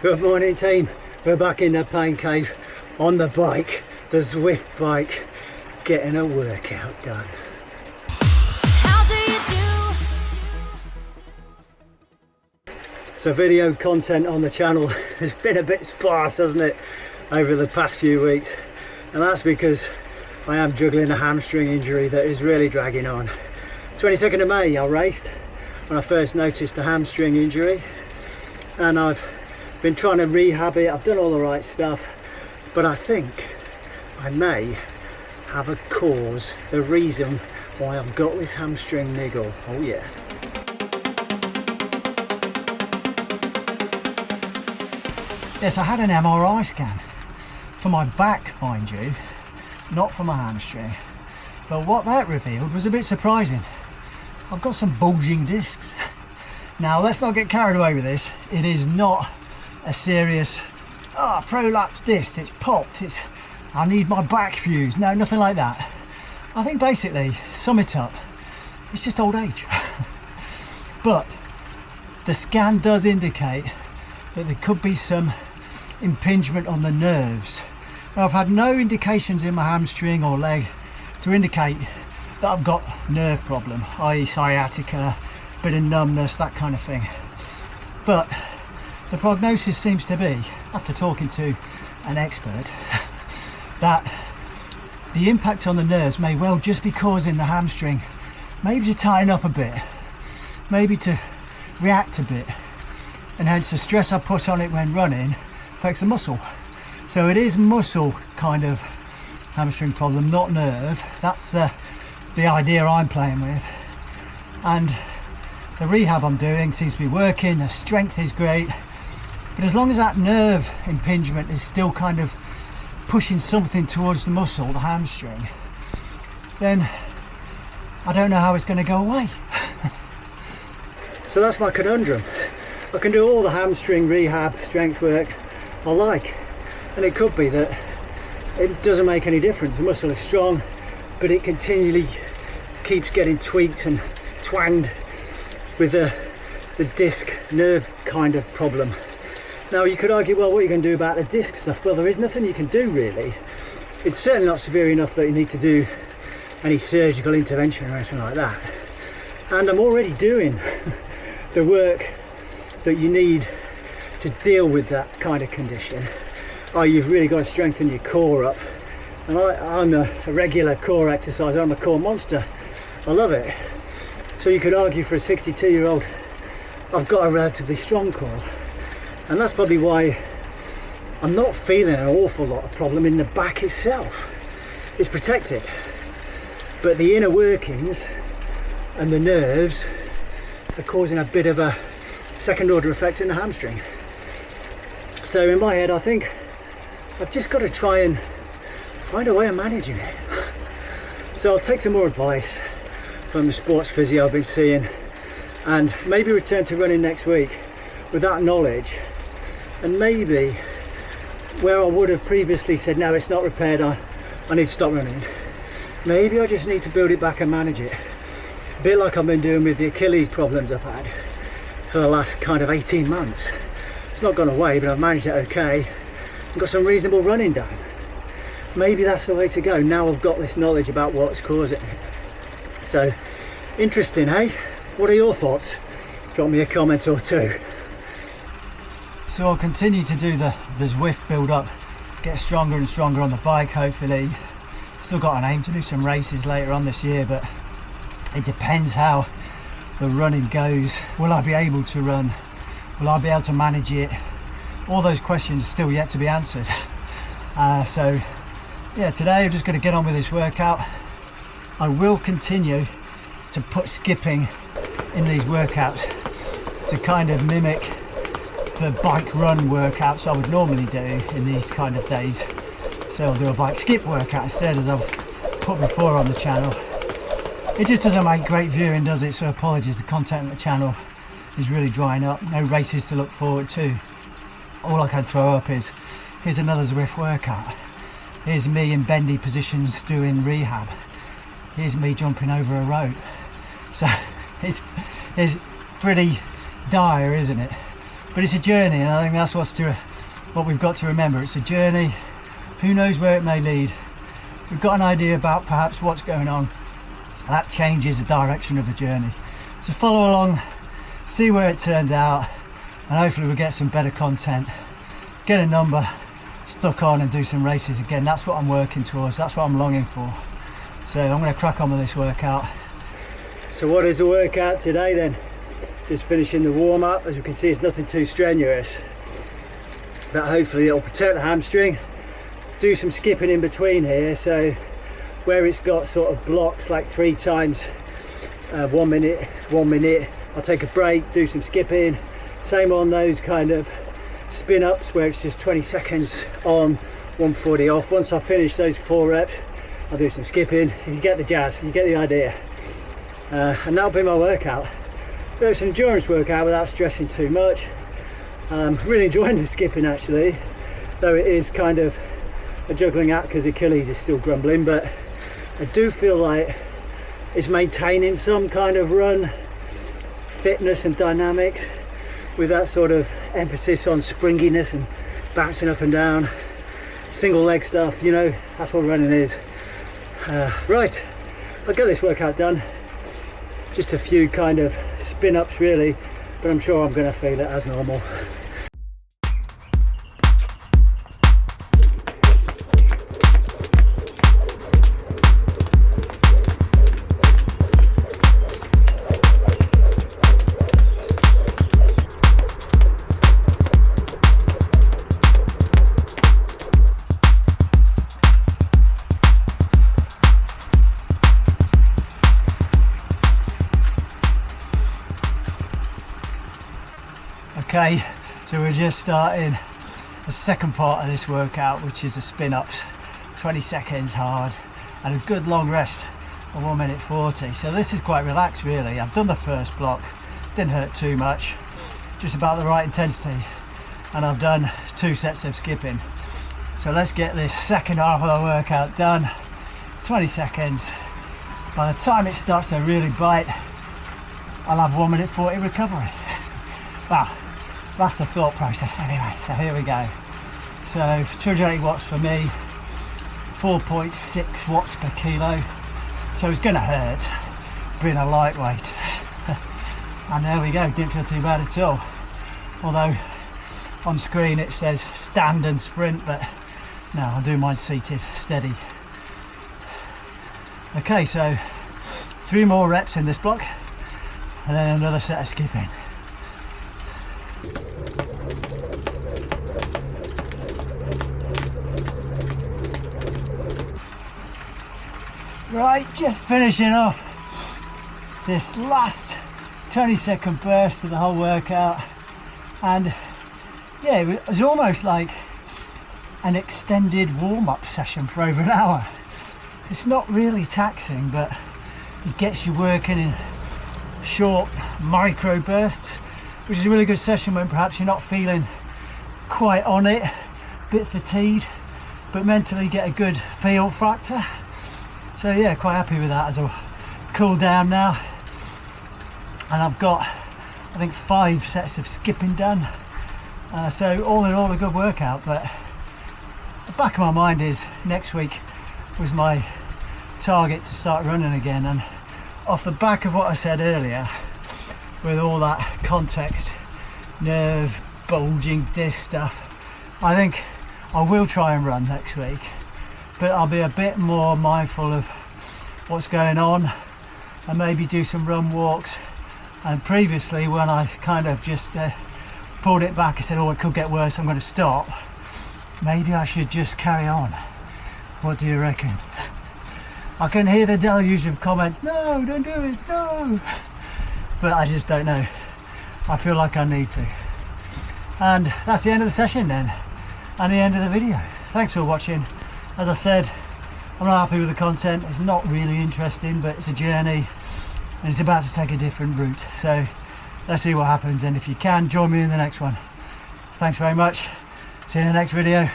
Good morning team, we're back in the pain cave on the bike, the Zwift bike, getting a workout done. How do you do? So video content on the channel has been a bit sparse, hasn't it, over the past few weeks, and that's because I am juggling a hamstring injury that is really dragging on. 22nd of May I raced when I first noticed a hamstring injury, and I've been trying to rehab it. I've done all the right stuff, but I think I may have a cause, the reason why I've got this hamstring niggle. Oh yeah. Yes, I had an MRI scan for my back, mind you, not for my hamstring. But what that revealed was a bit surprising. I've got some bulging discs. Now let's not get carried away with this. It is not a serious prolapse disc, it's popped, I need my back fused. No, nothing like that. I think basically, sum it up, it's just old age. But the scan does indicate that there could be some impingement on the nerves. Now I've had no indications in my hamstring or leg to indicate that I've got nerve problem, i.e. sciatica, bit of numbness, that kind of thing. But the prognosis seems to be, after talking to an expert, that the impact on the nerves may well just be causing the hamstring maybe to tighten up a bit, maybe to react a bit, and hence the stress I put on it when running affects the muscle. So it is muscle kind of hamstring problem, not nerve. That's the idea I'm playing with, and the rehab I'm doing seems to be working, the strength is great, but as long as that nerve impingement is still kind of pushing something towards the muscle, the hamstring, then I don't know how it's going to go away. So that's my conundrum. I can do all the hamstring rehab strength work I like, and it could be that it doesn't make any difference. The muscle is strong, but it continually keeps getting tweaked and twanged with the disc nerve kind of problem. Now you could argue, well, what are you going to do about the disc stuff? Well, there is nothing you can do really. It's certainly not severe enough that you need to do any surgical intervention or anything like that. And I'm already doing the work that you need to deal with that kind of condition. You've really got to strengthen your core up. And I'm a regular core exerciser, I'm a core monster. I love it. So you could argue for a 62-year-old, I've got a relatively strong core. And that's probably why I'm not feeling an awful lot of problem in the back itself. It's protected. But the inner workings and the nerves are causing a bit of a second order effect in the hamstring. So in my head, I think I've just got to try and find a way of managing it. So I'll take some more advice from the sports physio I've been seeing, and maybe return to running next week with that knowledge. And maybe where I would have previously said, no, it's not repaired, I need to stop running, maybe I just need to build it back and manage it. A bit like I've been doing with the Achilles problems I've had for the last kind of 18 months. It's not gone away, but I've managed it okay. I've got some reasonable running done. Maybe that's the way to go. Now I've got this knowledge about what's causing it. So, interesting, eh? What are your thoughts? Drop me a comment or two. So I'll continue to do the Zwift build up, get stronger and stronger on the bike hopefully. Still got an aim to do some races later on this year, but it depends how the running goes. Will I be able to run? Will I be able to manage it? All those questions still yet to be answered. So yeah, today I'm just going to get on with this workout. I will continue to put skipping in these workouts to kind of mimic the bike run workouts I would normally do in these kind of days. So I'll do a bike skip workout instead, as I've put before on the channel. It just doesn't make great viewing, does it? So apologies, the content on the channel is really drying up. No races to look forward to. All I can throw up is, here's another Zwift workout. Here's me in bendy positions doing rehab. Here's me jumping over a rope. So it's pretty dire, isn't it? but it's a journey, and I think that's what we've got to remember. It's a journey. Who knows where it may lead? We've got an idea about perhaps what's going on, and that changes the direction of the journey. So follow along, see where it turns out, and hopefully we'll get some better content, get a number stuck on and do some races again. That's what I'm working towards, that's what I'm longing for. So I'm going to crack on with this workout. So what is the workout today then? Just finishing the warm-up. As you can see, it's nothing too strenuous, but hopefully it'll protect the hamstring. Do some skipping in between here, so where it's got sort of blocks like 3 times 1 minute, 1 minute, I'll take a break, do some skipping. Same on those kind of spin ups where it's just 20 seconds on, 140 off. Once I finish those 4 reps, I'll do some skipping. You get the jazz, you get the idea, and that'll be my workout. It's an endurance workout without stressing too much. Really enjoying the skipping actually, though it is kind of a juggling act because Achilles is still grumbling, but I do feel like it's maintaining some kind of run fitness and dynamics with that sort of emphasis on springiness and bouncing up and down, single leg stuff, you know, that's what running is. Right, I'll get this workout done. Just a few kind of spin ups really, but I'm sure I'm going to feel it as normal. Okay, so we're just starting the second part of this workout, which is the spin-ups. 20 seconds hard and a good long rest of 1 minute 40. So this is quite relaxed really. I've done the first block, didn't hurt too much, just about the right intensity, and I've done 2 sets of skipping. So let's get this second half of the workout done. 20 seconds. By the time it starts to really bite, I'll have 1 minute 40 recovery. Wow. That's the thought process anyway, so here we go. So 280 watts for me, 4.6 watts per kilo. So it's gonna hurt being a lightweight. And there we go, didn't feel too bad at all. Although on screen it says stand and sprint, but no, I'll do mine seated, steady. Okay, so 3 more reps in this block, and then another set of skipping. Right, just finishing off this last 20-second burst of the whole workout, and yeah, it was almost like an extended warm-up session for over an hour. It's not really taxing, but it gets you working in short micro bursts, which is a really good session when perhaps you're not feeling quite on it, a bit fatigued, but mentally get a good feel factor. So yeah, quite happy with that as I cool down now. And I've got, I think, 5 sets of skipping done. So all in all a good workout, but the back of my mind is next week was my target to start running again, and off the back of what I said earlier, with all that context, nerve, bulging disc stuff, I think I will try and run next week, but I'll be a bit more mindful of what's going on and maybe do some run walks. And previously when I kind of just pulled it back and said, oh, it could get worse, I'm going to stop, maybe I should just carry on. What do you reckon? I can hear the deluge of comments, no, don't do it, no, but I just don't know. I feel like I need to. And that's the end of the session then, and the end of the video. Thanks for watching. As I said, I'm not happy with the content. It's not really interesting, but it's a journey and it's about to take a different route. So let's see what happens, and if you can, join me in the next one. Thanks very much. See you in the next video.